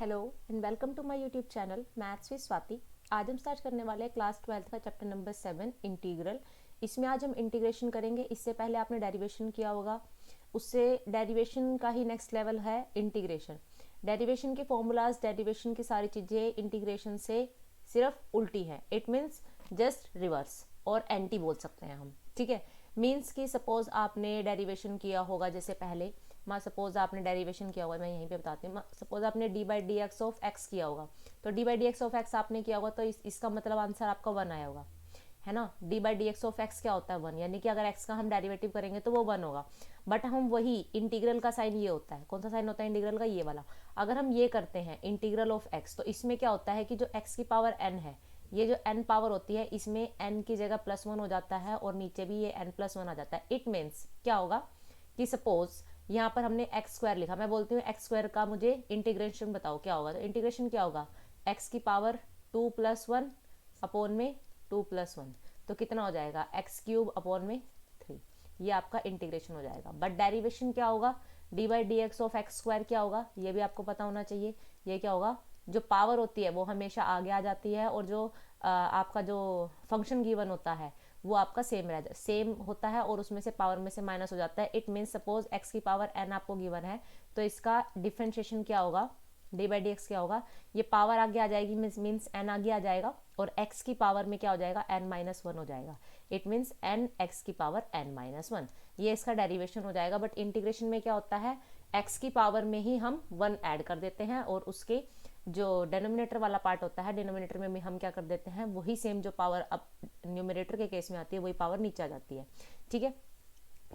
Hello and welcome to my YouTube channel maths with Swati. आज हम start करने वाले हैं क्लास 12th का चैप्टर नंबर 7 इंटीग्रल। इसमें आज हम इंटीग्रेशन करेंगे। इससे पहले आपने डेरिवेशन किया होगा, उससे डेरिवेशन का ही नेक्स्ट लेवल है इंटीग्रेशन। डेरिवेशन के फॉर्मूलाज, डेरिवेशन की सारी चीज़ें इंटीग्रेशन से सिर्फ उल्टी है। इट मीन्स जस्ट रिवर्स और एंटी बोल सकते हैं हम, ठीक है। मीन्स कि सपोज आपने डेरिवेशन किया होगा, जैसे पहले सपोज आपने डेरिवेशन किया होगा, मैं यहीं पे बताती हूँ। सपोज आपने D by D X of x किया होगा, तो D by D X of x आपने किया होगा, तो इसका मतलब आंसर आपका 1 आया होगा, है ना। D by D X of X क्या होता है 1, यानी कि अगर एक्स का हम डेरिवेटिव करेंगे तो वो 1 होगा। बट हम वही इंटीग्रल का साइन ये होता है, कौन सा साइन होता है इंटीग्रल का, ये वाला। अगर हम ये करते हैं इंटीग्रल ऑफ एक्स, तो इसमें क्या होता है कि जो एक्स की पावर n है, ये जो n पावर होती है, इसमें n की जगह +1 हो जाता है और नीचे भी ये n+1 आ जाता है। इट मीन्स क्या होगा कि सपोज यहाँ पर हमने एक्स स्क्वायर लिखा, मैं बोलती हूँ एक्स स्क्वायर का मुझे इंटीग्रेशन बताओ क्या होगा। तो इंटीग्रेशन क्या होगा, एक्स की पावर 2+1 अपॉन में 2+1, तो कितना हो जाएगा x³ अपॉन में 3। ये आपका इंटीग्रेशन हो जाएगा। बट डेरिवेशन क्या होगा, D by D X of x square क्या होगा, ये भी आपको पता होना चाहिए। ये क्या होगा, जो पावर होती है वो हमेशा आगे आ जाती है, और जो आपका जो फंक्शन गिवन होता है वो आपका सेम होता है, और उसमें से पावर में से माइनस हो जाता है। इट मीन्स सपोज एक्स की पावर n आपको गिवन है, तो इसका डिफरेंशिएशन क्या होगा, डी बाई डी एक्स क्या होगा, ये पावर आगे आ जाएगी, मीन्स n आगे आ जाएगा, और x की पावर में क्या हो जाएगा, n-1 हो जाएगा। इट मीन्स n x की पावर n-1, ये इसका डेरिवेशन हो जाएगा। बट इंटीग्रेशन में क्या होता है, x की पावर में ही हम 1 ऐड कर देते हैं, और उसके जो डिनोमिनेटर वाला पार्ट होता है, डिनोमिनेटर में हम क्या कर देते हैं, वही सेम जो पावर अब न्यूमरेटर के केस में आती है वही पावर नीचे आ जाती है, ठीक है।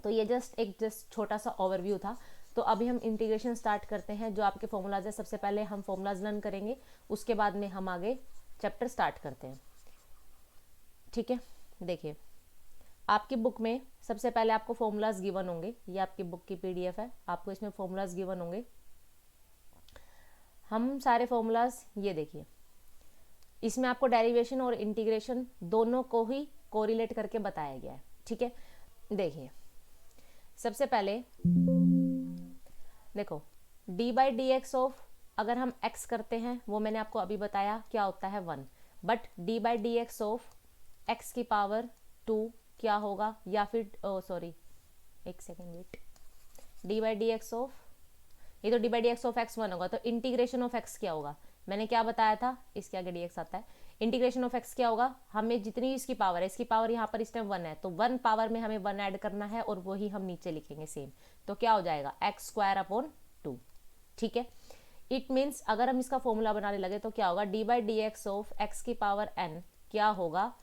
तो ये जस्ट छोटा सा ओवरव्यू था। तो अभी हम इंटीग्रेशन स्टार्ट करते हैं। जो आपके फॉर्मूलाज है, सबसे पहले हम फॉर्मूलाज लर्न करेंगे, उसके बाद में हम आगे चैप्टर स्टार्ट करते हैं, ठीक है। देखिए, आपकी बुक में सबसे पहले आपको फॉर्मूलाज गिवन होंगे, ये आपकी बुक की PDF है, आपको इसमें फॉर्मूलाज गिवन होंगे। हम सारे फॉर्मूलाज, ये देखिए, इसमें आपको डेरिवेशन और इंटीग्रेशन दोनों को ही कोरिलेट करके बताया गया है, ठीक है। देखिए, सबसे पहले देखो, D by D X of, अगर हम x करते हैं, वो मैंने आपको अभी बताया क्या होता है 1। But D by D X of X की पावर 2 क्या होगा, या फिर सॉरी एक second wait, D by D X of, ये तो D by D X of X 1 होगा, तो इंटीग्रेशन ऑफ एक्स क्या होगा, मैंने क्या बताया था, इसके आगे डी एक्स आता है। इंटीग्रेशन ऑफ एक्स क्या होगा, हमें जितनी इसकी पावर है, इसकी पावर यहाँ पर इस टाइम 1 है, तो 1 पावर में हमें 1 ऐड करना है, और वही हम नीचे लिखेंगे सेम। तो क्या हो जाएगा, x² अपॉन 2, ठीक है। इट मीन्स अगर हम इसका फॉर्मूला बनाने लगे तो क्या होगा, D by D X of X की पावर n क्या होगा,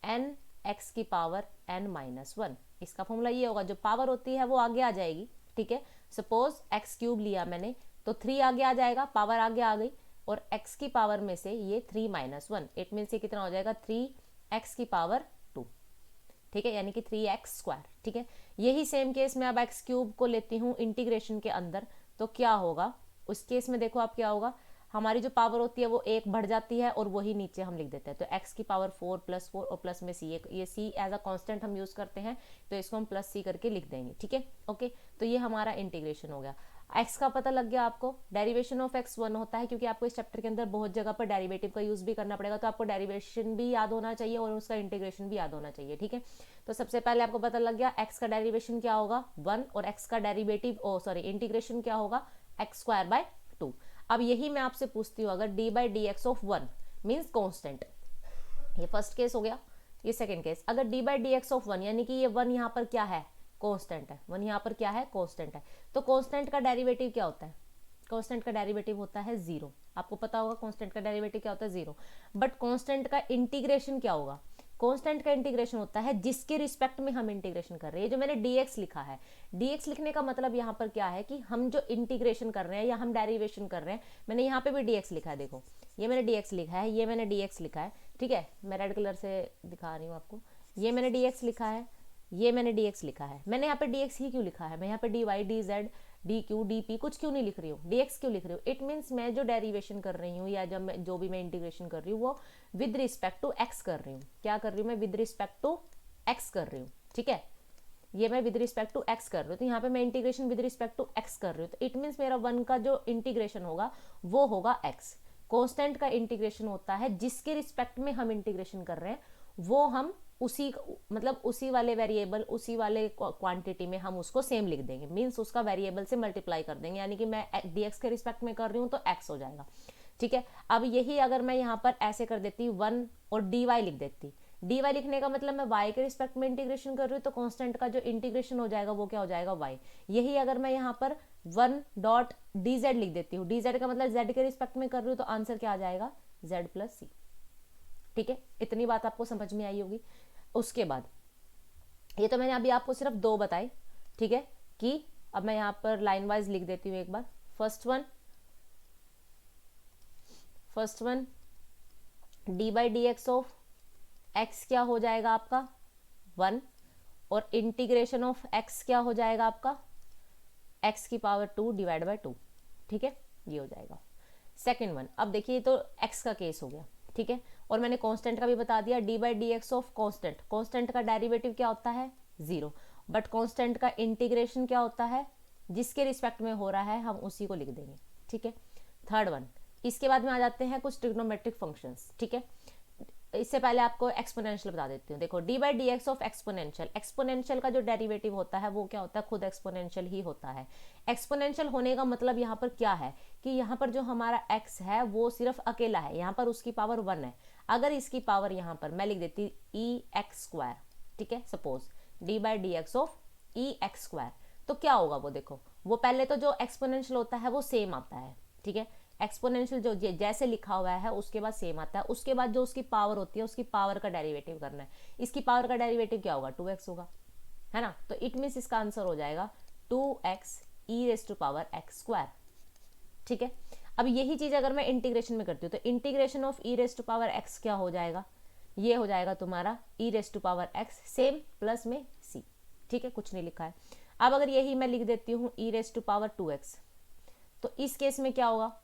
n x की पावर n-1। इसका फॉर्मूला ये होगा, जो पावर होती है वो आगे आ जाएगी, ठीक है। सपोज x³ लिया मैंने, तो 3 आगे आ जाएगा, पावर आगे आ गई, और x की पावर में से ये 3-1। इट मीन्स ये कितना हो जाएगा, 3x की पावर 2, ठीक है, यानी कि 3x², ठीक है। यही सेम केस में अब x³ को लेती हूँ इंटीग्रेशन के अंदर, तो क्या होगा उस केस में, देखो आप क्या होगा, हमारी जो पावर होती है वो 1 बढ़ जाती है, और वही नीचे हम लिख देते हैं। तो x की पावर 4 + 4 और प्लस में c, ये c एज अ कांस्टेंट हम यूज करते हैं, तो इसको हम +c करके लिख देंगे, ठीक है। ओके, तो ये हमारा इंटीग्रेशन हो गया। x का पता लग गया आपको, डेरिवेशन ऑफ x 1 होता है, क्योंकि आपको इस चैप्टर के अंदर बहुत जगह पर डेरिवेटिव का यूज भी करना पड़ेगा, तो आपको डेरिवेशन भी याद होना चाहिए और उसका इंटीग्रेशन भी याद होना चाहिए, ठीक है। तो सबसे पहले आपको पता लग गया x का डेरिवेशन क्या होगा 1, और x का डेरिवेटिव इंटीग्रेशन क्या होगा, x² / 2। अब यही मैं आपसे पूछती हूँ, अगर D by D X of 1 means constant, ये फर्स्ट केस हो गया। ये सेकेंड केस, अगर D by D X of 1, यानी कि ये 1 यहाँ पर क्या है, कॉन्स्टेंट है, 1 यहाँ पर क्या है, कॉन्स्टेंट है, तो कॉन्स्टेंट का डेरिवेटिव क्या होता है, कॉन्स्टेंट का डेरिवेटिव होता है 0। आपको पता होगा कॉन्स्टेंट का डेरिवेटिव क्या होता है, 0। बट कॉन्स्टेंट का इंटीग्रेशन क्या होगा, कॉन्स्टेंट का इंटीग्रेशन होता है जिसके रिस्पेक्ट में हम इंटीग्रेशन कर रहे हैं। जो मैंने dx लिखा है, dx लिखने का मतलब यहाँ पर क्या है कि हम जो इंटीग्रेशन कर रहे हैं या हम डेरिवेशन कर रहे हैं, मैंने यहाँ पे भी dx लिखा है, देखो ये मैंने dx लिखा है, ये मैंने dx लिखा है, ठीक है। मैं रेड कलर से दिखा रही हूँ आपको, ये मैंने dx लिखा है, ये मैंने dx लिखा है। मैंने यहाँ पे dx ही क्यों लिखा है, मैं यहाँ पे dy dz dq dp कुछ क्यों नहीं लिख रही हूँ, dx क्यों लिख रही हूँ। इट मीन्स मैं जो डेरिवेशन कर रही हूँ या जब मैं जो भी मैं इंटीग्रेशन कर रही हूँ वो विद रिस्पेक्ट टू x कर रही हूँ। क्या कर रही हूँ मैं, विद रिस्पेक्ट टू x कर रही हूँ, ठीक है। ये मैं विद रिस्पेक्ट टू एक्स कर रही हूँ, तो यहाँ पे मैं integration with respect to X कर रही हूँ, तो इट मीन्स मेरा 1 का जो इंटीग्रेशन होगा वो होगा एक्स। कांस्टेंट का इंटीग्रेशन होता है जिसके रिस्पेक्ट में हम इंटीग्रेशन कर रहे हैं, वो हम उसी मतलब उसी वाले वेरिएबल, उसी वाले क्वांटिटी में हम उसको सेम लिख देंगे, मीन्स उसका वेरिएबल से मल्टीप्लाई कर देंगे, यानी कि मैं dx के रिस्पेक्ट में कर रही हूँ तो x हो जाएगा। ठीक है, अब यही अगर मैं यहाँ पर ऐसे कर देती 1 और dy लिख देती, dy लिखने का मतलब मैं y के रिस्पेक्ट में इंटीग्रेशन कर रही हूँ, तो कांस्टेंट का जो इंटीग्रेशन हो जाएगा वो क्या हो जाएगा y। यही अगर मैं यहाँ पर 1.dz लिख देती हूँ, dz का मतलब z के रिस्पेक्ट में कर रही हूँ, तो आंसर क्या आ जाएगा z प्लस सी। ठीक है, इतनी बात आपको समझ में आई होगी। उसके बाद ये तो मैंने अभी आपको सिर्फ 2 बताए, ठीक है, कि अब मैं यहाँ पर लाइन वाइज लिख देती हूँ एक बार। First one D by D X of X क्या हो जाएगा आपका 1, और इंटीग्रेशन ऑफ एक्स क्या हो जाएगा आपका x की पावर 2 डिवाइड बाय 2। ठीक है, ये हो जाएगा। सेकेंड वन, अब देखिए तो x का केस हो गया, ठीक है, और मैंने कांस्टेंट का भी बता दिया, D by D X of constant, constant का डेरिवेटिव क्या होता है 0, बट कांस्टेंट का इंटीग्रेशन क्या होता है, जिसके रिस्पेक्ट में हो रहा है हम उसी को लिख देंगे। ठीक है, थर्ड वन, इसके बाद में आ जाते हैं कुछ ट्रिग्नोमेट्रिक फंक्शंस। ठीक है, इससे पहले आपको एक्सपोनेंशियल बता देती हूँ। देखो D by D X of exponential, exponential का जो डेरिवेटिव होता है वो क्या होता है, खुद एक्सपोनेंशियल ही होता है। एक्सपोनेंशियल होने का मतलब यहाँ पर क्या है कि यहाँ पर जो हमारा x है वो सिर्फ अकेला है, यहाँ पर उसकी पावर 1 है। अगर इसकी पावर यहाँ पर मैं लिख देती ई एक्स स्क्वायर, ठीक है, suppose D by D X of E x square, तो क्या होगा वो देखो, वो पहले तो जो एक्सपोनेंशियल होता है वो सेम आता है। ठीक है, एक्सपोनेंशियल जो जैसे लिखा हुआ है उसके बाद सेम आता है, उसके बाद जो उसकी पावर होती है उसकी पावर का डेरिवेटिव करना है। इसकी पावर का डेरिवेटिव क्या होगा 2x होगा, है ना, तो इट मीन्स इसका आंसर हो जाएगा 2x e raise to power X square. ठीक है, अब यही चीज अगर मैं इंटीग्रेशन में करती हूँ तो integration of E raise to power X क्या हो जाएगा, ये हो जाएगा तुम्हारा E raise to power X same plus में सी। ठीक है, कुछ नहीं लिखा है। अब अगर यही मैं लिख देती हूँ ई रेज टू पावर 2x, तो इस केस में क्या होगा,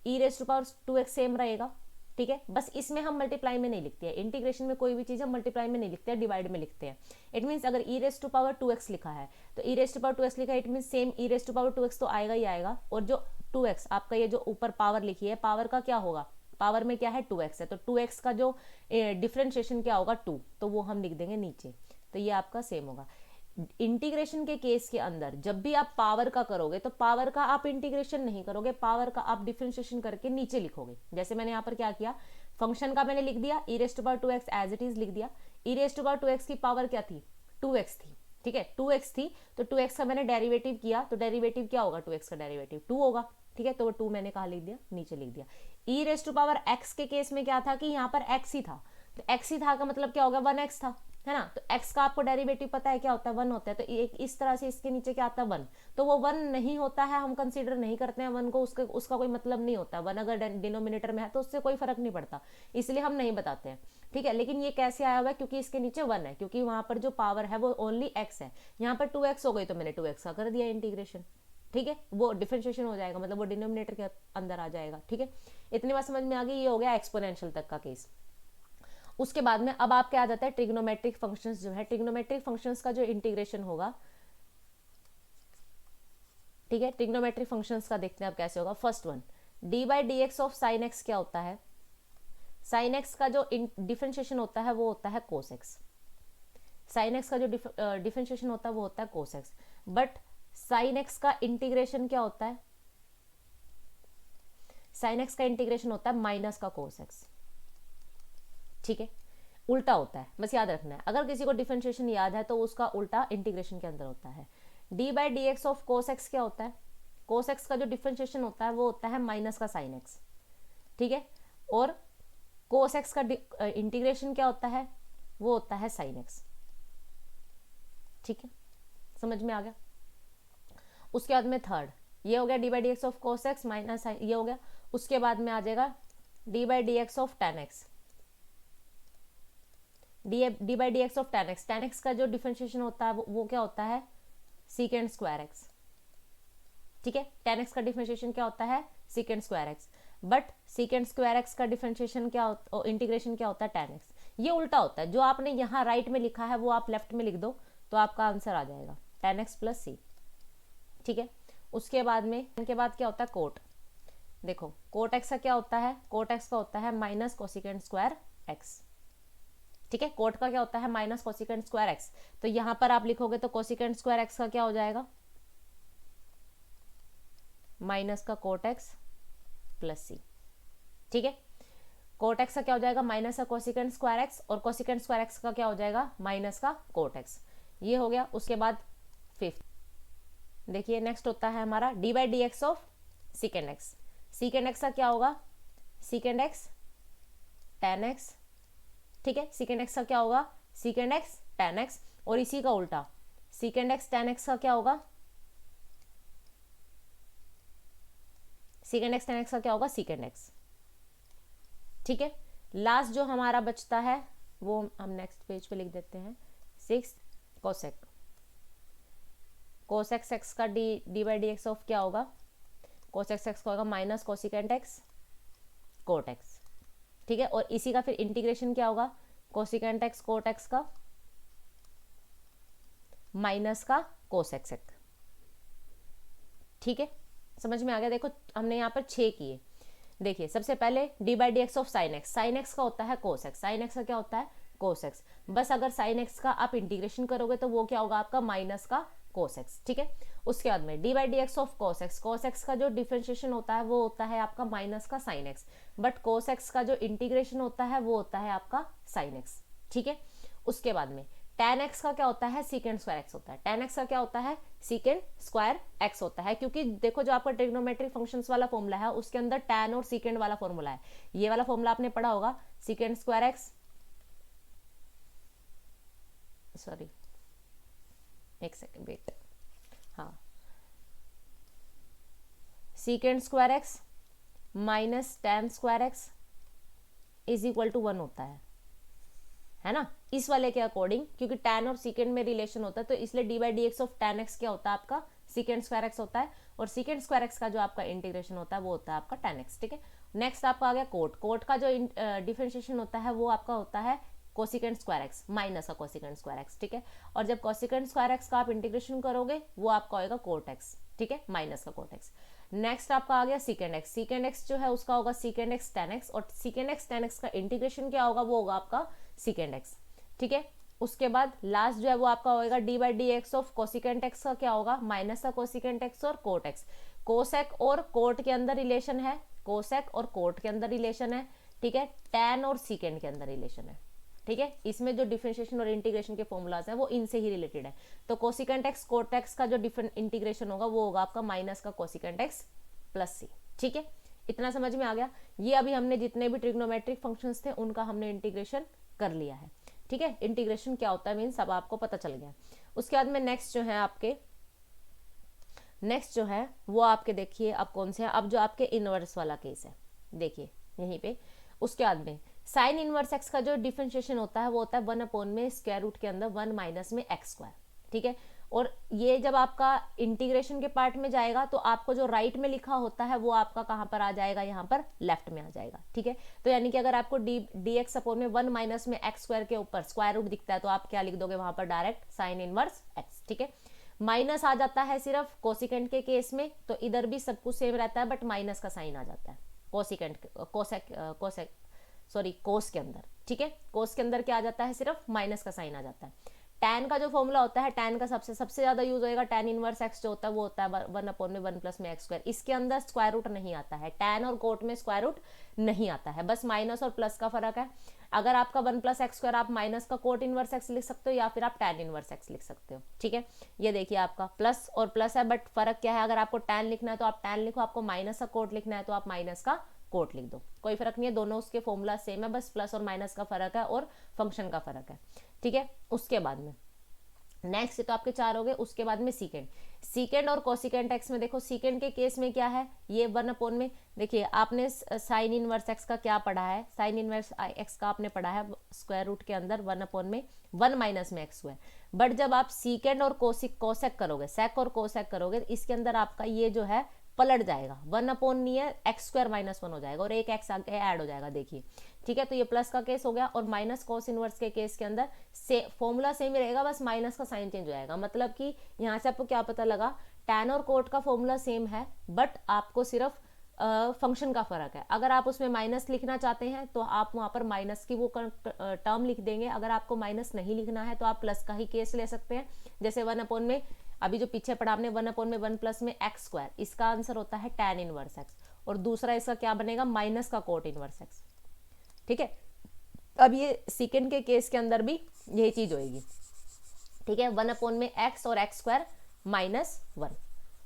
E raise to power 2x same रहेगा। ठीक है, बस इसमें हम मल्टीप्लाई में नहीं लिखते हैं, इंटीग्रेशन में कोई भी चीज हम मल्टीप्लाई में नहीं लिखते हैं, डिवाइड में लिखते हैं। इट मीन्स अगर ई रेज टू पावर 2x लिखा है तो ई रेज टू पावर 2x लिखा है, it means same e raise to power 2x तो आएगा ही आएगा, और जो 2x आपका ये जो ऊपर पावर लिखी है, पावर का क्या होगा, पावर में क्या है 2x है, तो 2x का जो डिफ्रेंशिएशन क्या होगा 2, तो वो हम लिख देंगे नीचे, तो ये आपका सेम होगा। इंटीग्रेशन के केस के अंदर जब भी आप पावर का करोगे तो पावर का आप इंटीग्रेशन नहीं करोगे, पावर का आप डिफरेंशिएशन करके नीचे लिखोगे। जैसे मैंने यहाँ पर क्या किया, फंक्शन का मैंने लिख दिया E raise to power 2x as it is लिख दिया। E raise to power 2x की पावर क्या थी 2x थी, ठीक है 2x थी, तो 2x का मैंने डेरिवेटिव किया, तो डेरिवेटिव क्या होगा 2x का डेरिवेटिव 2 होगा। ठीक है, तो वो 2 मैंने कहा लिख दिया, नीचे लिख दिया। E raise to power x के केस में क्या था कि यहाँ पर x ही था, तो x ही था का मतलब क्या होगा 1x था, है ना, तो x का आपको डेरिवेटिव पता है क्या होता है 1 होता है, तो एक इस तरह से इसके नीचे क्या आता है 1, तो वो 1 नहीं होता है, हम कंसीडर नहीं करते हैं 1 को, उसका कोई मतलब नहीं होता। 1 अगर डिनोमिनेटर में है तो उससे कोई फर्क नहीं पड़ता, इसलिए हम नहीं बताते हैं। ठीक है, लेकिन ये कैसे आया हुआ है, क्योंकि इसके नीचे 1 है, क्योंकि वहां पर जो पावर है वो ओनली x है, यहाँ पर 2x हो गई तो मैंने 2x का कर दिया इंटीग्रेशन। ठीक है, वो डिफरेंशिएशन हो जाएगा, मतलब वो डिनोमिनेटर के अंदर आ जाएगा। ठीक है, इतनी बात समझ में आ गई, ये हो गया एक्सपोनेंशियल तक का केस। उसके बाद में अब आप क्या आ जाता है ट्रिग्नोमेट्रिक फंक्शंस, जो है ट्रिग्नोमेट्रिक फंक्शंस का जो इंटीग्रेशन होगा। ठीक है, ट्रिग्नोमेट्रिक फंक्शंस का देखते हैं अब कैसे होगा। First one, D by D X of sine x क्या होता है, साइन एक्स का जो डिफरेंशिएशन होता है वो होता है कोस एक्स। साइन एक्स का जो डिफरेंशिएशन होता है वो होता है cos x, but sine x का इंटीग्रेशन क्या होता है, साइन एक्स का इंटीग्रेशन होता है माइनस का कोस एक्स। ठीक है, उल्टा होता है, बस याद रखना है, अगर किसी को डिफरेंशिएशन याद है तो उसका उल्टा इंटीग्रेशन के अंदर होता है। D by D X of cos x क्या होता है, कोस एक्स का जो डिफरेंशिएशन होता है वो होता है माइनस का साइन एक्स। ठीक है, और कोस एक्स का इंटीग्रेशन क्या होता है, वो होता है साइन एक्स। ठीक है, समझ में आ गया। उसके बाद में थर्ड, ये हो गया D by D X of cos x minus ये हो गया। उसके बाद में आ जाएगा D by D X of ten x, D by D X of ten x, ten x का जो डिफरेंशिएशन होता है वो क्या होता है सीकेंड स्क्वायर एक्स। ठीक है, टेन एक्स का डिफरेंशिएशन क्या होता है secant square x, but secant square x का डिफरेंशिएशन क्या इंटीग्रेशन क्या होता है टेन एक्स। ये उल्टा होता है, जो आपने यहाँ राइट में लिखा है वो आप लेफ्ट में लिख दो, तो आपका आंसर आ जाएगा tan x प्लस सी। ठीक है, उसके बाद में के बाद क्या होता है कोट। देखो कोट एक्स का क्या होता है, कोट एक्स का होता है माइनस कोसिकेंट स्क्वायर एक्स। ठीक है, कोट का क्या होता है माइनस कोसिकेंट स्क्वायर एक्स। तो यहां पर आप लिखोगे तो कोसिकेंट स्क्वायर एक्स का क्या हो जाएगा, माइनस का कोट एक्स प्लस सी। ठीक है, कोट एक्स का क्या हो जाएगा माइनस का कोसिकेंट स्क्वायर एक्स, और कोसिकेंट स्क्वायर एक्स का क्या हो जाएगा माइनस का कोट एक्स। ये हो गया। उसके बाद फिफ्थ देखिए नेक्स्ट होता है हमारा D by D X of सीकेंड x. सीकेंड x का क्या होगा, सीकेंड एक्स टेन एक्स। ठीक है, सीकेंड एक्स का क्या होगा सीकेंड एक्स टेन एक्स, और इसी का उल्टा सीकेंड एक्स टेन एक्स का क्या होगा, सीकेंड एक्स टेन एक्स का क्या होगा सीकेंड एक्स। ठीक है, लास्ट जो हमारा बचता है वो हम नेक्स्ट पेज पे लिख देते हैं, सिक्स कोसेक। कोसेक एक्स का D by D X of क्या होगा, कोसेक एक्स का होगा minus cosecant X cot X. ठीक है, और इसी का फिर इंटीग्रेशन क्या होगा, कोसिकेंट एक्स कोट एक्स का माइनस का कोसेक एक्स। ठीक है, समझ में आ गया। देखो हमने यहाँ पर 6 किए। देखिए सबसे पहले D by D X of sine x. Sine x का होता है कोस एक्स, साइन एक्स का क्या होता है कोस एक्स। बस अगर साइन एक्स का आप इंटीग्रेशन करोगे तो वो क्या होगा आपका माइनस का कोस एक्स। ठीक है, उसके बाद में D by D X of cos x. Cos x का जो डिफरेंशिएशन होता है वो होता है आपका माइनस का sine x, but cos x का जो इंटीग्रेशन होता है वो होता है आपका साइन एक्स। ठीक है, उसके बाद में tan x का क्या होता है सीकेंड स्क्वायर x होता है। tan x का क्या होता है सीकेंड स्क्वायर x होता है, क्योंकि देखो जो आपका ट्रिग्नोमेट्रिक फंक्शंस वाला फॉर्मूला है उसके अंदर tan और सीकेंड वाला फॉर्मूला है। ये वाला फॉर्मूला आपने पढ़ा होगा, सीकेंड स्क्वायर x, सॉरी एक सेकेंड वेट, हाँ, secant square x minus tan square x is equal to 1 होता है ना, इस वाले के अकॉर्डिंग, क्योंकि tan और सीकेंड में रिलेशन होता है तो इसलिए D by D X of tan x क्या होता है आपका सीकेंड स्क्वायर x होता है, और सीकेंड स्क्वायर x का जो आपका इंटीग्रेशन होता है वो होता है आपका tan x। ठीक है, नेक्स्ट आपका आ गया कोट। कोट का जो डिफरेंशिएशन होता है वो आपका होता है कोसिकेंड स्क्वायर x माइनस का कोसिकेंड स्क्वायर x। ठीक है, और जब कोसिकेंड स्क्वायर x का आप इंटीग्रेशन करोगे वो आपका होगा कोट x। ठीक है, माइनस का कोट x। नेक्स्ट आपका आ गया सीकेंड एक्स। सीकेंड एक्स जो है उसका होगा सीकेंड एक्स टेन एक्स, और सीकेंड एक्स टेन एक्स का इंटीग्रेशन क्या होगा वो होगा आपका सीकेंड एक्स। ठीक है, उसके बाद लास्ट जो है वो आपका होगा D by D X of cosecant x का क्या होगा माइनस का कोसिकेंट एक्स और कोट एक्स। कोसेक और कोट के अंदर रिलेशन है, कोसेक और कोट के अंदर रिलेशन है। ठीक है, टैन और सीकेंड के अंदर रिलेशन है। ठीक है, इसमें जो डिफरेंशिएशन और इंटीग्रेशन के फॉर्मूलाज हैं वो इनसे ही रिलेटेड है। तो कोसिकेंट एक्स कोट एक्स का जो डिफरेंट इंटीग्रेशन होगा वो होगा आपका माइनस का कोसिकेंट एक्स प्लस सी। ठीक है, इतना समझ में आ गया। ये अभी हमने जितने भी ट्रिग्नोमेट्रिक फंक्शंस थे उनका हमने इंटीग्रेशन कर लिया है। ठीक है, इंटीग्रेशन क्या होता है मीन्स अब आपको पता चल गया। उसके बाद में नेक्स्ट जो है आपके नेक्स्ट जो है वो आपके देखिए अब कौन से है, अब जो आपके इनवर्स वाला केस है देखिए यहीं पे। उसके बाद में साइन इनवर्स एक्स का जो डिफरेंशिएशन होता है वो होता है 1 में स्क्वायर रूट के अंदर 1 माइनस में एक्स स्क्वायर। ठीक है, और ये जब आपका इंटीग्रेशन के पार्ट में जाएगा तो आपको जो राइट में लिखा होता है वो आपका कहाँ पर आ जाएगा, यहाँ पर लेफ्ट में आ जाएगा। ठीक है, तो यानी कि अगर आपको डी एक्स अपॉन में 1 माइनस में एक्स स्क्वायर के ऊपर स्क्वायर रूट दिखता है तो आप क्या लिख दोगे वहां पर डायरेक्ट साइन इनवर्स एक्स। ठीक है, माइनस आ जाता है सिर्फ कोसिकेंट के केस में, तो इधर भी सब कुछ सेम रहता है बट माइनस का साइन आ जाता है कोसिकेंट कोस के अंदर। ठीक है, कोस के अंदर क्या आ जाता है सिर्फ माइनस का साइन आ जाता है। टैन का जो फॉर्मूला होता है, टैन का सबसे ज्यादा यूज होगा टैन इनवर्स एक्स जो होता है वो होता है 1/1 प्लस में एक्स स्क्वायर। इसके अंदर स्क्वायर रूट नहीं आता है, टैन और कोट में स्क्वायर रूट नहीं आता है, बस माइनस और प्लस का फर्क है। अगर आपका 1 प्लस एक्स स्क्वायर आप माइनस का कोट इनवर्स एक्स लिख सकते हो या फिर आप टैन इनवर्स एक्स लिख सकते हो। ठीक है, ये देखिए आपका प्लस और प्लस है बट फर्क क्या है, अगर आपको टैन लिखना है तो आप टैन लिखो, आपको माइनस का कोट लिखना है तो आप माइनस का कोट लिख दो, कोई फर्क नहीं है, दोनों उसके फॉर्मूला सेम है, बस प्लस और माइनस का फर्क है और फंक्शन का फर्क है। ठीक है, उसके बाद में नेक्स्ट तो आपके 4 हो गए। उसके बाद में सीकेंड और कोसिकेंट एक्स में देखो सीकेंड के केस में क्या है, ये 1 में देखिए आपने साइन इनवर्स एक्स का क्या पढ़ा है, साइन इनवर्स एक्स का आपने पढ़ा है स्क्वायर रूट के अंदर 1 में 1 माइनस में एक्स स्क्वायर। बट जब आप सीकेंड और कोसेक करोगे, सेक और कोसेक करोगे, इसके अंदर आपका ये जो है पलट जाएगा, 1 नियर एक्स स्क्वायर माइनस 1 हो जाएगा और एक एक्स आगे ऐड हो जाएगा, देखिए ठीक है। तो ये प्लस का केस हो गया। और माइनस कॉस इनवर्स के केस के अंदर से फॉर्मूला सेम ही रहेगा, बस माइनस का साइन चेंज हो जाएगा। मतलब कि यहाँ से आपको क्या पता लगा, टैन और कोट का फॉर्मूला सेम है, बट आपको सिर्फ फंक्शन का फर्क है। अगर आप उसमें माइनस लिखना चाहते हैं तो आप वहां पर माइनस की वो टर्म लिख देंगे। अगर आपको माइनस नहीं लिखना है तो आप प्लस का ही केस ले सकते हैं। जैसे 1 में अभी जो पीछे पढ़ा आपने 1 प्लस में एक्स स्क्वायर, इसका आंसर होता है टैन इनवर्स एक्स। और दूसरा इसका क्या बनेगा, माइनस का कोट इनवर्स एक्स। ठीक है, अब ये सेकंड के केस के अंदर भी यही चीज होगी। ठीक है, 1 में एक्स और एक्स स्क्वायर -1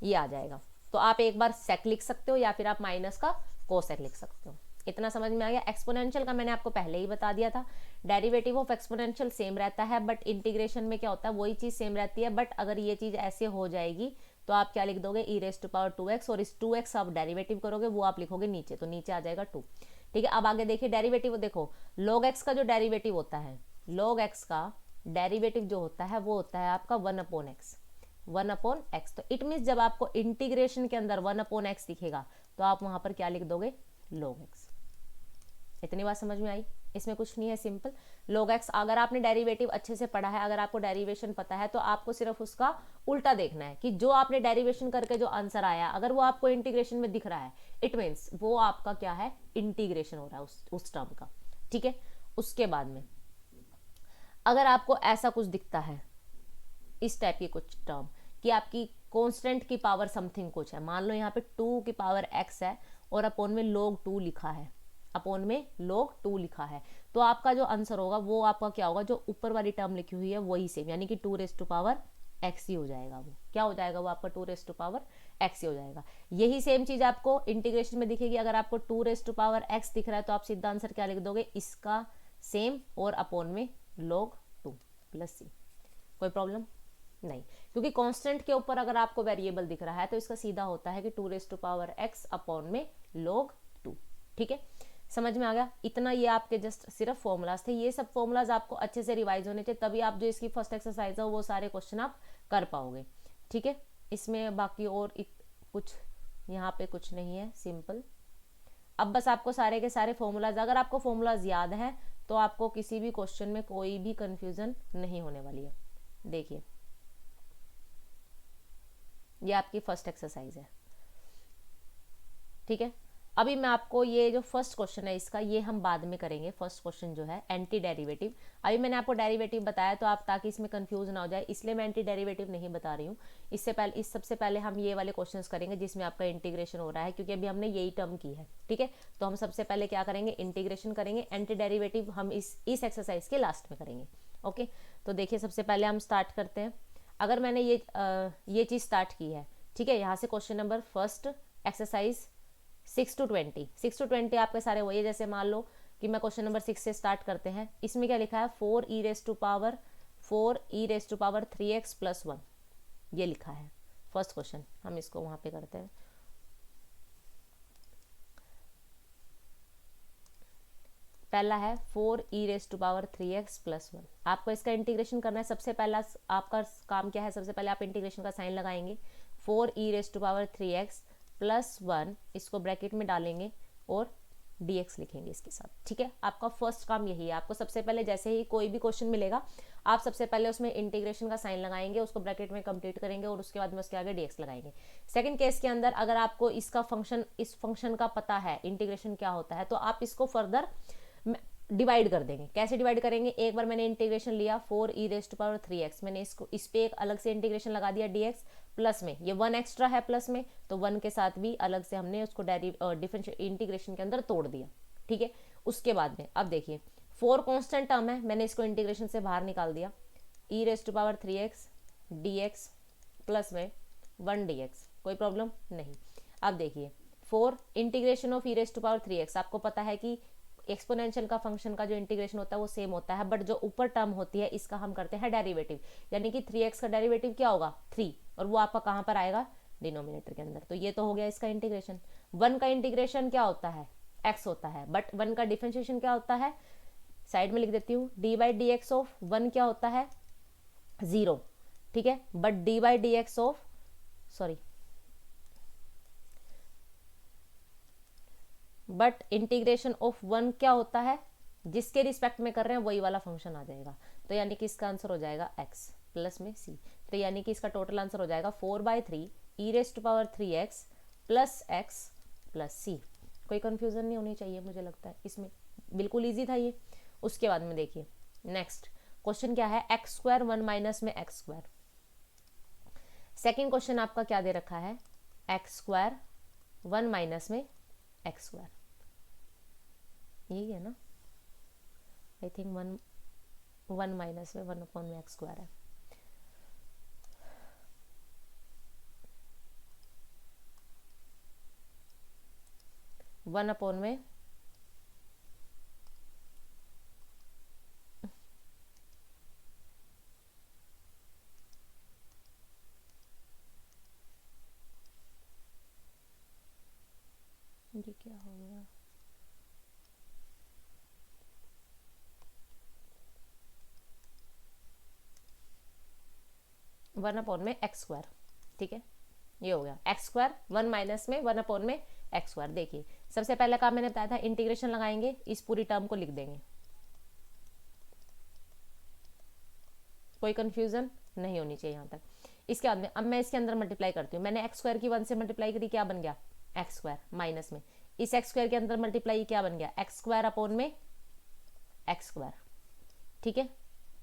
ये आ जाएगा। तो आप एक बार सेक लिख सकते हो या फिर आप माइनस का कोसेक लिख सकते हो। इतना समझ में आ गया। एक्सपोनेंशियल का मैंने आपको पहले ही बता दिया था, डेरिवेटिव ऑफ एक्सपोनेंशियल सेम रहता है, बट इंटीग्रेशन में क्या होता है, वही चीज सेम रहती है। बट अगर ये चीज ऐसे हो जाएगी तो आप क्या लिख दोगे, e⁻²x, और इस 2x आप डेरिवेटिव करोगे वो आप लिखोगे नीचे, तो नीचे आ जाएगा 2। ठीक है, अब आगे देखिए डेरिवेटिव, देखो log x का जो डेरिवेटिव होता है, log x का डेरिवेटिव जो होता है वो होता है आपका 1/x। तो इट मीन्स जब आपको इंटीग्रेशन के अंदर 1/x दिखेगा तो आप वहां पर क्या लिख दोगे, log x। इतनी बात समझ में आई, इसमें कुछ नहीं है, सिंपल log x। अगर आपने डेरिवेटिव अच्छे से पढ़ा है, अगर आपको डेरिवेशन पता है, तो आपको सिर्फ उसका उल्टा देखना है कि जो आपने डेरिवेशन करके जो आंसर आया, अगर वो आपको इंटीग्रेशन में दिख रहा है, इट मीन्स वो आपका क्या है, इंटीग्रेशन हो रहा है उस टर्म का। ठीक है, उसके बाद में अगर आपको ऐसा कुछ दिखता है, इस टाइप की कुछ टर्म कि आपकी कांस्टेंट की पावर समथिंग कुछ है, मान लो यहाँ पे 2 की पावर x है और अपॉन में log 2 लिखा है, अपॉन में log 2 लिखा है, तो आपका जो आंसर होगा वो आपका क्या होगा, जो ऊपर वाली टर्म लिखी हुई है वही सेम, यानी कि 2⁻x ही हो जाएगा। वो क्या हो जाएगा, वो आपका 2⁻x ही हो जाएगा। यही सेम चीज आपको इंटीग्रेशन में दिखेगी। अगर आपको 2⁻x दिख रहा है तो आप सीधा आंसर क्या लिख दोगे, इसका सेम और अपॉन में log 2 + c। कोई प्रॉब्लम नहीं, क्योंकि कांस्टेंट के ऊपर अगर आपको वेरिएबल दिख रहा है तो इसका सीधा होता है कि 2⁻x अपॉन में log 2। ठीक है, समझ में आ गया। इतना ये आपके जस्ट सिर्फ फॉर्मूलाज थे। ये सब फॉर्मूलाज आपको अच्छे से रिवाइज होने चाहिए, तभी आप जो इसकी फर्स्ट एक्सरसाइज है वो सारे क्वेश्चन आप कर पाओगे। ठीक है, इसमें बाकी और कुछ यहाँ पे कुछ नहीं है, सिंपल। अब बस आपको सारे के सारे फॉर्मूलाज, अगर आपको फॉर्मूलाज याद है तो आपको किसी भी क्वेश्चन में कोई भी कंफ्यूजन नहीं होने वाली है। देखिए, ये आपकी फर्स्ट एक्सरसाइज है। ठीक है, अभी मैं आपको ये जो फर्स्ट क्वेश्चन है इसका, ये हम बाद में करेंगे। फर्स्ट क्वेश्चन जो है एंटी डेरिवेटिव, अभी मैंने आपको डेरिवेटिव बताया तो आप, ताकि इसमें कंफ्यूज ना हो जाए इसलिए मैं एंटी डेरिवेटिव नहीं बता रही हूँ। सबसे पहले हम ये वाले क्वेश्चंस करेंगे जिसमें आपका इंटीग्रेशन हो रहा है, क्योंकि अभी हमने यही टर्म की है। ठीक है, तो हम सबसे पहले क्या करेंगे, इंटीग्रेशन करेंगे। एंटी डेरिवेटिव हम इस एक्सरसाइज के लास्ट में करेंगे। ओके, तो देखिए सबसे पहले हम स्टार्ट करते हैं। अगर मैंने ये चीज स्टार्ट की है, ठीक है, यहाँ से question number first exercise 6 to 20 आपके सारे वही है। जैसे मान लो कि मैं क्वेश्चन नंबर 6 से स्टार्ट करते हैं। इसमें क्या लिखा है, 4e⁻3x + 1 ये लिखा है फर्स्ट क्वेश्चन। हम इसको वहां पे करते हैं। पहला है 4e⁻3x + 1। आपको इसका इंटीग्रेशन करना है। सबसे पहला आपका काम क्या है, सबसे पहले आप इंटीग्रेशन का साइन लगाएंगे। 4e⁻3x + 1 इसको ब्रैकेट में डालेंगे और dx लिखेंगे इसके साथ। ठीक है, आपका फर्स्ट काम यही है। आपको सबसे पहले जैसे ही कोई भी क्वेश्चन मिलेगा, आप सबसे पहले उसमें इंटीग्रेशन का साइन लगाएंगे, उसको ब्रैकेट में कंप्लीट करेंगे और उसके बाद में उसके आगे dx लगाएंगे। सेकंड केस के अंदर अगर आपको इसका फंक्शन, इस फंक्शन का पता है इंटीग्रेशन क्या होता है, तो आप इसको फर्दर डिवाइड कर देंगे। कैसे डिवाइड करेंगे, एक बार मैंने इंटीग्रेशन लिया 4e⁻3x, मैंने इसको इस पे एक अलग से इंटीग्रेशन लगा दिया dx, प्लस में ये 1 एक्स्ट्रा है प्लस में, तो 1 के साथ भी अलग से हमने उसको डिफरेंशियल इंटीग्रेशन के अंदर तोड़ दिया। ठीक है, उसके बाद में अब देखिए 4 कांस्टेंट टर्म है, मैंने इसको इंटीग्रेशन से बाहर निकाल दिया। e⁻3x dx प्लस में 1 dx, कोई प्रॉब्लम नहीं। अब देखिए 4 इंटीग्रेशन ऑफ e⁻3x, आपको पता है कि एक्सपोनेंशियल का फंक्शन का जो इंटीग्रेशन होता है वो सेम होता है, बट जो ऊपर टर्म होती है इसका हम करते हैं डेरिवेटिव, यानी कि 3x का डेरिवेटिव क्या होगा 3, और वो आपका कहाँ पर आएगा, डिनोमिनेटर के अंदर। तो ये तो हो गया इसका इंटीग्रेशन। 1 का इंटीग्रेशन क्या होता है, x होता है, बट 1 का डिफरेंशिएशन क्या होता है, साइड में लिख देती हूँ, d/dx ऑफ 1 क्या होता है 0। ठीक है, but d/dx of but integration of one क्या होता है, जिसके रिस्पेक्ट में कर रहे हैं वही वाला फंक्शन आ जाएगा। तो यानी कि इसका आंसर हो जाएगा x प्लस में c। तो यानी कि इसका टोटल आंसर हो जाएगा 4/3 e⁻³ प्लस x प्लस सी। कोई कंफ्यूजन नहीं होनी चाहिए मुझे लगता है इसमें, बिल्कुल इजी था ये। उसके बाद में देखिए नेक्स्ट क्वेश्चन क्या है, x² 1 माइनस में x²। सेकेंड क्वेश्चन आपका क्या दे रखा है, x² 1 माइनस में x², यही है ना, आई थिंक 1 माइनस में 1 में x² है। वन अपॉन में ये क्या हो गया, वन अपॉन में x², ठीक है, ये हो गया x² 1 माइनस में 1 अपॉन में x²। देखिए सबसे पहले काम मैंने बताया था, इंटीग्रेशन लगाएंगे, इस पूरी टर्म को लिख देंगे, कोई कंफ्यूजन नहीं होनी चाहिए यहाँ तक। इसके बाद में अब मैं इसके अंदर मल्टीप्लाई करती हूँ, मैंने x² की 1 से मल्टीप्लाई करी, क्या बन गया x² माइनस में इस x² के अंदर मल्टीप्लाई क्या बन गया x² अपॉन में x², ठीक है,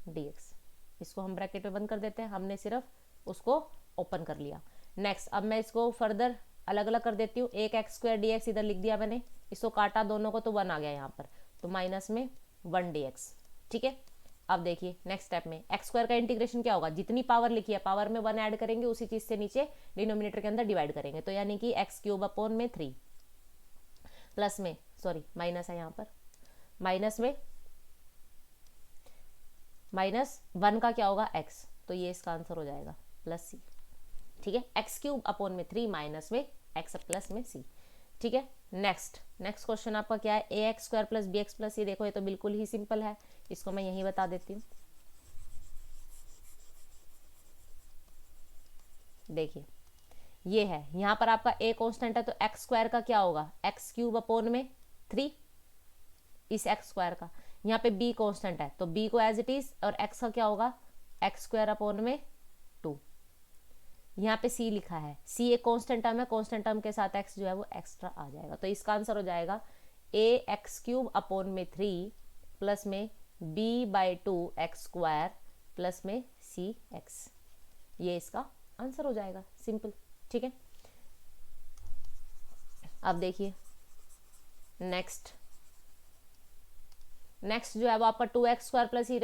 dx। इसको हम ब्रैकेट में बंद कर देते हैं, हमने सिर्फ उसको ओपन कर लिया। नेक्स्ट अब मैं इसको फर्दर अलग अलग कर देती हूँ, एक x² dx इधर लिख दिया मैंने, इसको काटा दोनों को तो 1 आ गया यहाँ पर, तो माइनस में 1 dx, ठीक है। अब देखिए नेक्स्ट स्टेप में x² का इंटीग्रेशन क्या होगा, जितनी पावर लिखी है पावर में 1 ऐड करेंगे, उसी चीज से नीचे डिनोमिनेटर के अंदर डिवाइड करेंगे, तो यानी कि x³ अपॉन में 3 प्लस में, सॉरी माइनस है यहाँ पर, माइनस में -1 का क्या होगा x, तो ये इसका आंसर हो जाएगा प्लस c, ठीक है, x³ अपॉन में 3 माइनस में x प्लस में c, ठीक है। नेक्स्ट क्वेश्चन आपका क्या है, ax² plus bx plus c। देखो ये तो बिल्कुल ही सिंपल है, इसको मैं यही बता देती हूँ। देखिए ये है, यहाँ पर आपका a कांस्टेंट है, तो x² का क्या होगा x³ अपॉन में 3 इस x² का, यहाँ पे b कांस्टेंट है तो b को एज इट इज, और x का क्या होगा x² अपॉन में 2। यहाँ पे c लिखा है, c एक कांस्टेंट टर्म है, कांस्टेंट टर्म के साथ x जो है वो एक्स्ट्रा आ जाएगा, तो इसका आंसर हो जाएगा ax³ अपॉन में 3 प्लस में b/2 x² प्लस में cx, ये इसका आंसर हो जाएगा, सिंपल, ठीक है। अब देखिए नेक्स्ट जो है वो आपका 2x² प्लस e⁻⁴ ये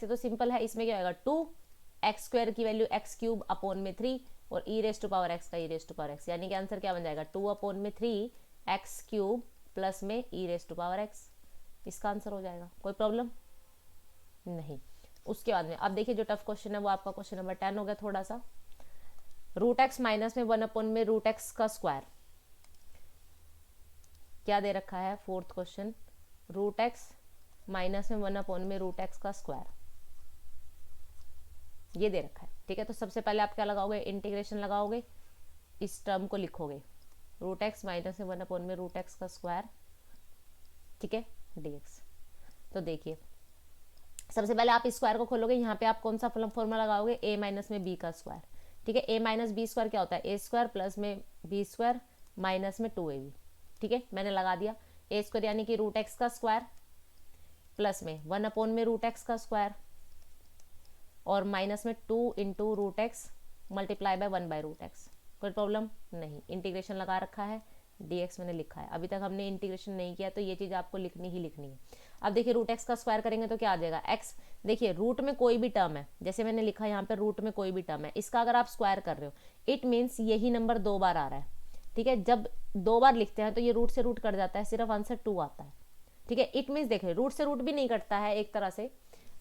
तो सिंपल है, इसमें क्या होगा 2x² की वैल्यू x³ अपॉन में 3 और e⁻⁴ का e⁻⁴, यानी कि आंसर क्या बन जाएगा 2 अपॉन में 3 x³ प्लस में e⁻⁴, इसका आंसर हो जाएगा, कोई प्रॉब्लम नहीं। उसके बाद में अब देखिए जो टफ क्वेश्चन है वो आपका क्वेश्चन नंबर 10 हो गया थोड़ा सा, √x माइनस में 1 अपॉन में √x का स्क्वायर, क्या दे रखा है फोर्थ क्वेश्चन, √x माइनस में 1 अपॉन में √x का स्क्वायर, ये दे रखा है, ठीक है। तो सबसे पहले आप क्या लगाओगे, इंटीग्रेशन लगाओगे, इस टर्म को लिखोगे √x माइनस में 1 अपॉन में √x का स्क्वायर, ठीक है, dx। तो देखिए सबसे पहले आप इस स्क्वायर को खोलोगे, यहाँ पे आप कौन सा फॉर्मूला लगाओगे, a माइनस में b का स्क्वायर, ठीक है, a माइनस बी स्क्वायर क्या होता है a² प्लस में b² माइनस में 2ab, ठीक है, मैंने लगा दिया a² यानी कि √x का स्क्वायर प्लस में 1 अपॉन में √x का स्क्वायर और माइनस में 2 into √x multiply by 1/√x, कोई प्रॉब्लम नहीं। इंटीग्रेशन लगा रखा है, dx मैंने लिखा है, अभी तक हमने इंटीग्रेशन नहीं किया तो ये चीज आपको लिखनी ही लिखनी है। अब देखिए √x का स्क्वायर करेंगे तो क्या आ जाएगा x, देखिए रूट में कोई भी टर्म है, जैसे मैंने लिखा यहाँ पे रूट में कोई भी टर्म है, इसका अगर आप स्क्वायर कर रहे हो इट मीन्स यही नंबर 2 बार आ रहा है, ठीक है, जब 2 बार लिखते हैं तो ये रूट से रूट कट जाता है, सिर्फ आंसर 2 आता है, ठीक है। इट मीन्स देखिए रूट से रूट भी नहीं कटता है, एक तरह से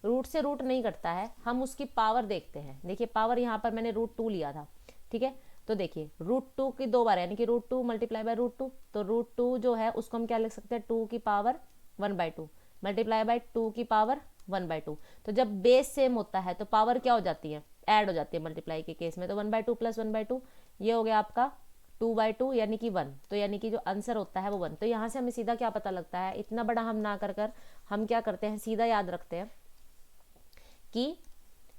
रूट से रूट नहीं कटता है, हम उसकी पावर देखते हैं, देखिए पावर यहाँ पर मैंने √2 लिया था, ठीक है, तो देखिए √2 की 2 बार यानी कि √2 मल्टीप्लाई बाय √2, तो √2 जो है उसको हम क्या लिख सकते हैं 2 की पावर 1/2 मल्टीप्लाई बाय 2 की पावर 1/2, तो जब बेस सेम होता है तो पावर क्या हो जाती है ऐड हो जाती है, मल्टीप्लाई के केस में तो 1/2 प्लस 1/2, ये हो गया आपका 2/2 यानी कि 1, तो यानी कि जो आंसर होता है वो 1। तो यहाँ से हमें सीधा क्या पता लगता है, इतना बड़ा हम ना कर कर हम क्या करते हैं, सीधा याद रखते हैं कि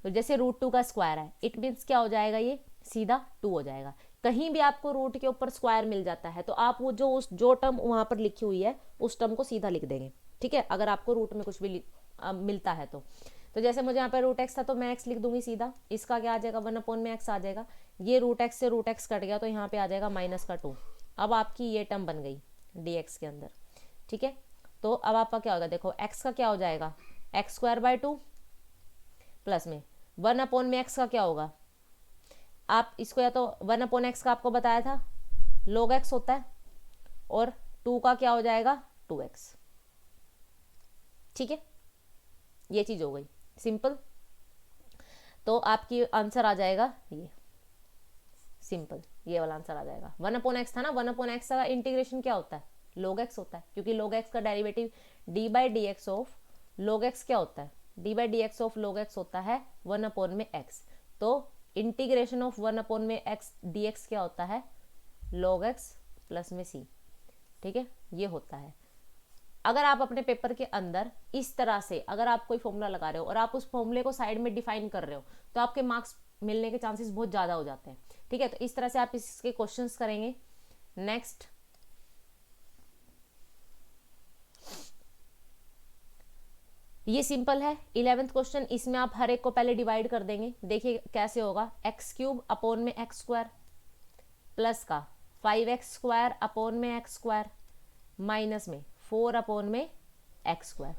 जैसे √2 का स्क्वायर है, इट मीन्स क्या हो जाएगा, ये सीधा 2 हो जाएगा। कहीं भी आपको रूट के ऊपर स्क्वायर मिल जाता है तो आप वो जो टर्म वहां पर लिखी हुई है उस टर्म को सीधा लिख देंगे, ठीक है, अगर आपको रूट में कुछ भी मिलता है तो जैसे मुझे यहाँ पे √x था तो मैं x लिख दूंगी सीधा, इसका क्या आ जाएगा 1/x आ जाएगा, ये √x से √x कट गया तो यहाँ पे आ जाएगा -2। अब आपकी ये टर्म बन गई dx के अंदर, ठीक है। तो अब आपका क्या होगा, देखो x का क्या हो जाएगा x² 2 प्लस में 1/x का क्या होगा, आप इसको या तो 1/x का आपको बताया था log x होता है, और 2 का क्या हो जाएगा 2x, ठीक है, ये चीज हो गई सिंपल। तो आपकी आंसर आ जाएगा ये सिंपल, ये वाला आंसर आ जाएगा। 1/x था ना, 1/x का इंटीग्रेशन क्या होता है log x होता है, क्योंकि log x का derivative d/dx of log x क्या होता है, d/dx ऑफ log x होता है 1/x। तो इंटीग्रेशन ऑफ 1/x dx क्या होता है log x प्लस में c, ठीक है, ये होता है। अगर आप अपने पेपर के अंदर इस तरह से अगर आप कोई फॉर्मूला लगा रहे हो और आप उस फॉर्मूले को साइड में डिफाइन कर रहे हो तो आपके मार्क्स मिलने के चांसेस बहुत ज्यादा हो जाते हैं, ठीक है। तो इस तरह से आप इसके क्वेश्चंस करेंगे। नेक्स्ट, ये सिंपल है 11th क्वेश्चन, इसमें आप हर एक को पहले डिवाइड कर देंगे। देखिए कैसे होगा, x³ अपॉन में x² प्लस का 5x² अपॉन में x² माइनस में 4 अपॉन में x²।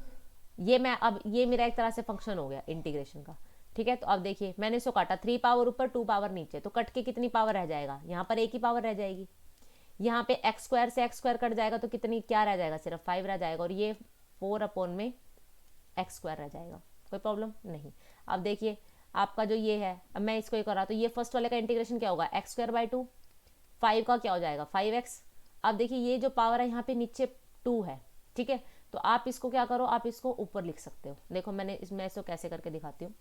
ये मैं अब ये मेरा एक तरह से फंक्शन हो गया इंटीग्रेशन का, ठीक है। तो अब देखिए मैंने इसको काटा, 3 पावर ऊपर 2 पावर नीचे, तो कट के कितनी पावर रह जाएगा, यहाँ पर एक ही पावर रह जाएगी। यहाँ पे x² से x² कट जाएगा तो कितनी क्या रह जाएगा, सिर्फ 5 रह जाएगा, और ये 4 अपॉन में x² रह जाएगा, कोई प्रॉब्लम नहीं। अब देखिए आपका जो ये है, अब मैं इसको ये कर रहा तो ये फर्स्ट वाले का इंटीग्रेशन क्या होगा x² 2, 5 का क्या हो जाएगा 5x। अब देखिए ये जो पावर है यहाँ पे नीचे 2 है, ठीक है, तो आप इसको क्या करो, आप इसको ऊपर लिख सकते हो। देखो मैंने इसमें इसको कैसे करके दिखाती हूँ।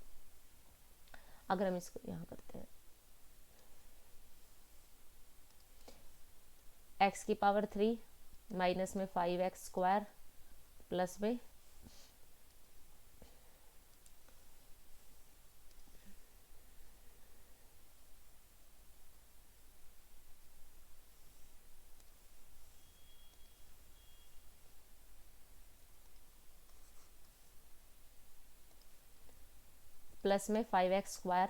अगर हम इसको यहाँ करते हैं x की पावर 3 माइनस में 5x² प्लस में प्लस में 5x²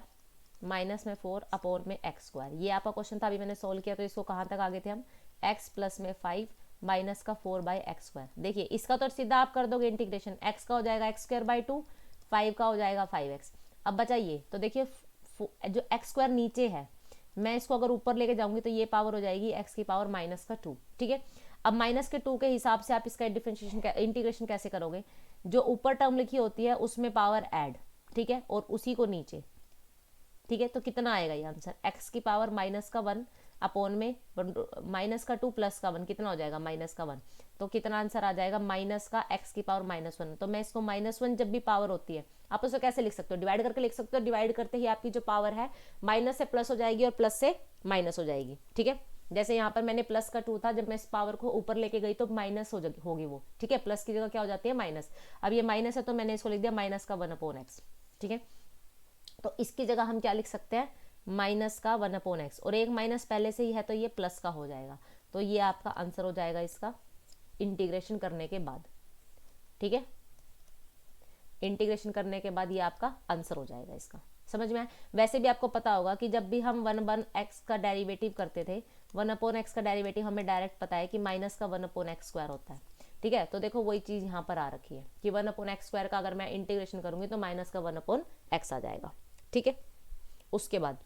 माइनस में 4 अपॉन में x²। ये आपका क्वेश्चन था, अभी मैंने सोल्व किया। तो इसको कहाँ तक आगे थे हम, x प्लस में 5 माइनस का 4/x²। देखिए इसका तो सीधा आप कर दोगे इंटीग्रेशन, x का हो जाएगा x² 2, 5 का हो जाएगा 5x। अब बचाइए तो देखिए जो x² नीचे है, मैं इसको अगर ऊपर लेके जाऊंगी तो ये पावर हो जाएगी x की पावर -2, ठीक है। अब -2 के हिसाब से आप इसका डिफरेंशिएशन इंटीग्रेशन कैसे करोगे, जो ऊपर टर्म लिखी होती है उसमें पावर ऐड, ठीक है, और उसी को नीचे, ठीक है। तो कितना आएगा ये आंसर, x की पावर -1 अपॉन में -2 प्लस का 1 कितना हो जाएगा -1। तो कितना आंसर आ जाएगा माइनस का x की पावर -1। तो मैं इसको -1 जब भी पावर होती है आप उसको कैसे लिख सकते हो, डिवाइड करके लिख सकते हो। डिवाइड करते ही आपकी जो पावर है माइनस से प्लस हो जाएगी और प्लस से माइनस हो जाएगी, ठीक है। जैसे यहाँ पर मैंने प्लस का 2 था, जब मैं इस पावर को ऊपर लेके गई तो माइनस होगी वो, ठीक है, प्लस की जगह क्या हो जाती है माइनस। अब ये माइनस है तो मैंने इसको लिख दिया -1/x, ठीक है। तो इसकी जगह हम क्या लिख सकते हैं, -1/x, और एक माइनस पहले से ही है तो ये प्लस का हो जाएगा। तो ये आपका आंसर हो जाएगा इसका इंटीग्रेशन करने के बाद, ठीक है। इंटीग्रेशन करने के बाद ये आपका आंसर हो जाएगा इसका, समझ में आया। वैसे भी आपको पता होगा कि जब भी हम 1/x का डेरिवेटिव करते थे, 1/x का डेरिवेटिव हमें डायरेक्ट पता है कि -1/x² होता है, ठीक है। तो देखो वही चीज यहाँ पर आ रखी है कि 1/x² का अगर मैं इंटीग्रेशन करूंगी तो -1/x आ जाएगा, ठीक है। उसके बाद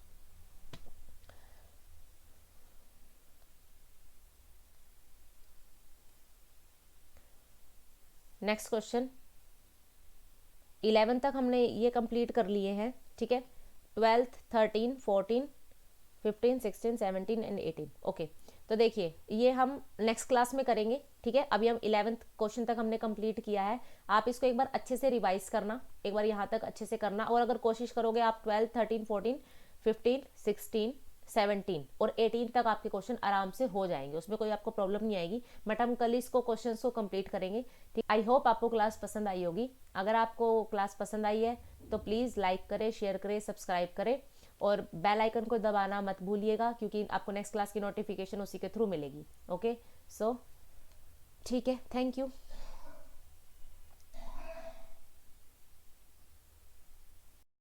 नेक्स्ट क्वेश्चन, 11 तक हमने ये कंप्लीट कर लिए हैं, ठीक है। 12th 13 14 15 16 17 and 18, okay. तो देखिए ये हम नेक्स्ट क्लास में करेंगे, ठीक है। अभी हम 11th क्वेश्चन तक हमने कंप्लीट किया है। आप इसको एक बार अच्छे से रिवाइज करना, एक बार यहाँ तक अच्छे से करना, और अगर कोशिश करोगे आप 12 13 14 15 16 17 और 18 तक आपके क्वेश्चन आराम से हो जाएंगे, उसमें कोई आपको प्रॉब्लम नहीं आएगी। बट हम कल इसको क्वेश्चन को कंप्लीट करेंगे। ठीक, आई होप आपको क्लास पसंद आई होगी। अगर आपको क्लास पसंद आई है तो प्लीज़ लाइक करें, शेयर करें, सब्सक्राइब करें और बेल आइकन को दबाना मत भूलिएगा, क्योंकि आपको नेक्स्ट क्लास की नोटिफिकेशन उसी के थ्रू मिलेगी। ओके, सो ठीक है, थैंक यू।